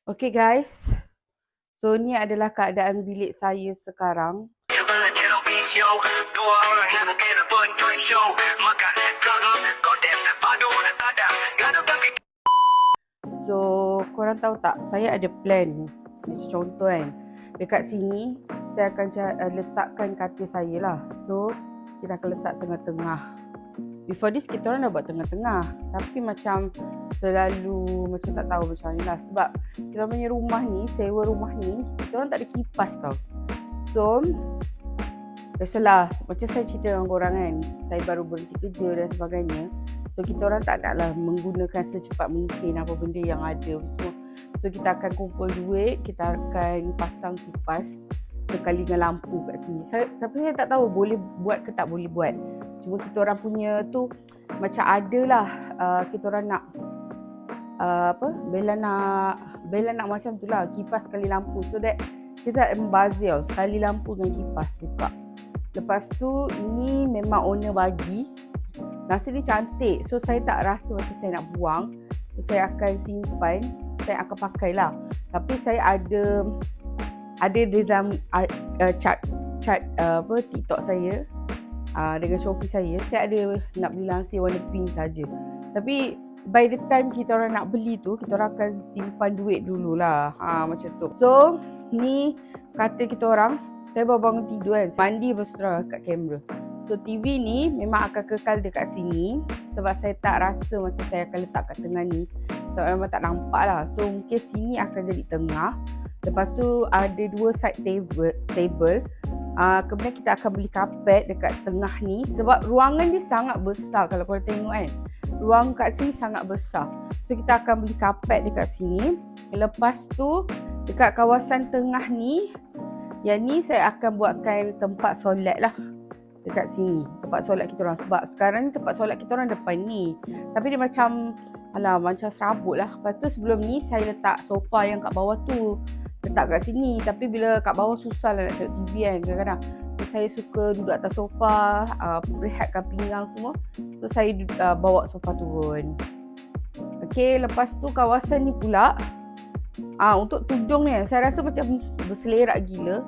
Okay guys, so ni adalah keadaan bilik saya sekarang. So korang tahu tak, saya ada plan. Macam contoh kan, dekat sini saya akan letakkan katil saya lah. So kita akan letak tengah-tengah. Before this kita orang dah buat tengah-tengah, tapi macam terlalu macam tak tahu macam mana lah. Sebab kita punya rumah ni, sewa rumah ni, kita orang tak ada kipas tau. So biasalah, macam saya cerita dengan korang kan, saya baru berhenti kerja dan sebagainya. So kita orang tak naklah menggunakan secepat mungkin apa benda yang ada semua. So kita akan kumpul duit, kita akan pasang kipas sekali dengan lampu kat sini. Tapi saya tak tahu boleh buat ke tak boleh buat. Cuma kita orang punya tu macam adalah kita orang nak Bella nak macam tu lah, kipas sekali lampu. So that kita tak membazir sekali lampu dengan kipas buka. Lepas tu ini memang owner bagi. Nasi ni cantik. So saya tak rasa macam saya nak buang. So saya akan simpan. Saya akan pakai lah. Tapi saya ada di dalam chat TikTok saya dengan Shopee saya ada nak beli langsir warna pink saja. Tapi by the time kita orang nak beli tu, kita orang akan simpan duit dululah. Macam tu. So ni katil kita orang. Saya baru bangun tidur kan, mandi bersetera kat kamera. So TV ni memang akan kekal dekat sini. Sebab saya tak rasa macam saya akan letak kat tengah ni. Sebab memang tak nampak lah. So mungkin sini akan jadi tengah. Lepas tu ada dua side table. Kemudian kita akan beli kapet dekat tengah ni. Sebab ruangan ni sangat besar kalau korang tengok kan. Ruang kat sini sangat besar. So kita akan beli kapet dekat sini. Lepas tu dekat kawasan tengah ni, yang ni saya akan buatkan tempat solat lah dekat sini. Tempat solat kita orang. Sebab sekarang ni tempat solat kita orang depan ni. Tapi dia macam macam serabut lah. Lepas tu sebelum ni saya letak sofa yang kat bawah tu. Letak kat sini. Tapi bila kat bawah susah lah nak tengok TV kan kadang-kadang. So saya suka duduk atas sofa, rehatkan pinggang semua. So saya bawa sofa turun. Okay, lepas tu kawasan ni pula. Untuk tudung ni saya rasa macam berselerak gila.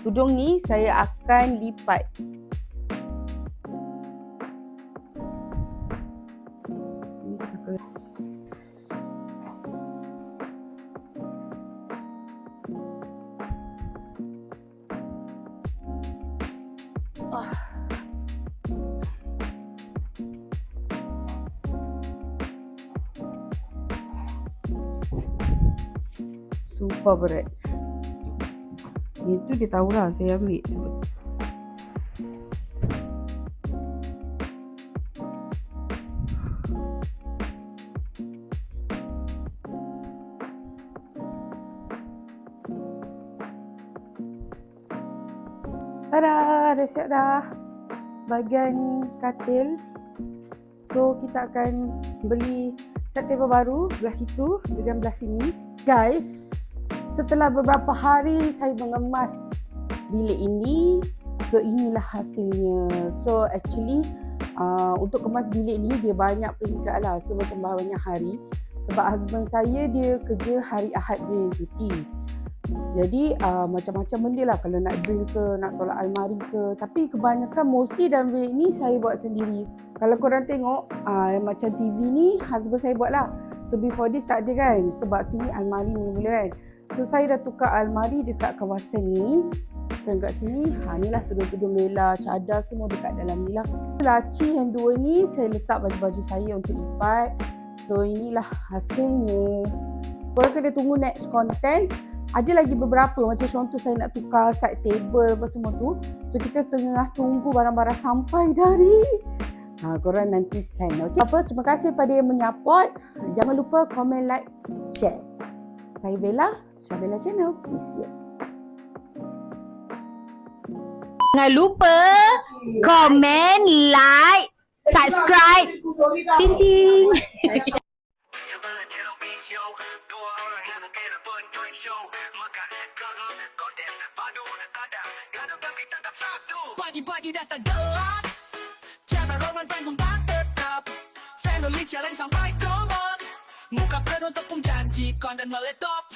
Tudung ni saya akan lipat. Super berat. Itu dia tahulah saya ambil sebab tada, dah siap dah bahagian katil. So kita akan beli set table baru belah situ dengan belah sini. Guys, setelah beberapa hari saya mengemas bilik ini, so inilah hasilnya. So actually untuk kemas bilik ni dia banyak peringkat lah. So macam banyak hari. Sebab husband saya dia kerja hari Ahad je yang cuti. Jadi macam-macam benda lah. Kalau nak drill ke, nak tolak almari ke. Tapi kebanyakan mostly dalam bilik ni saya buat sendiri. Kalau korang tengok macam TV ni husband saya buat lah. So before this tak ada kan. Sebab sini almari mula-mula kan. So saya dah tukar almari dekat kawasan ni. Dan kat sini ni lah tudung-tudung Bella, cadar semua dekat dalam ni lah. Laci yang dua ni saya letak baju-baju saya untuk lipat. So inilah hasilnya. Korang kena tunggu next content. Ada lagi beberapa macam contoh saya nak tukar side table apa semua tu. So kita tengah tunggu barang-barang sampai dari korang nantikan. Okay. Terima kasih pada yang menyupport. Jangan lupa komen, like, share. Saya Bella, Syabella Channel. Peace. Jangan lupa komen, like, subscribe. Ting ting. Pagi-pagi dah start gelap. Cara orang pun tak tetap. Family challenge sampai come on. Muka penuh tepung janji, konten meletop.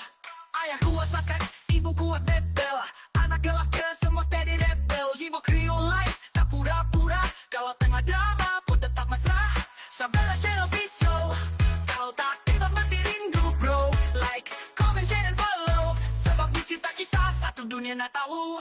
Ayah kuat makan, ibu kuat bebel. Anak galak ke semua steady rebel. Jiwa Creole life, tak pura-pura. Kalau tengah drama pun tetap mesra. Sabarlah channel Visio. Kalau tak tengok mati rindu bro. Like, comment, share, and follow. Sebab di cinta kita satu dunia nak tahu.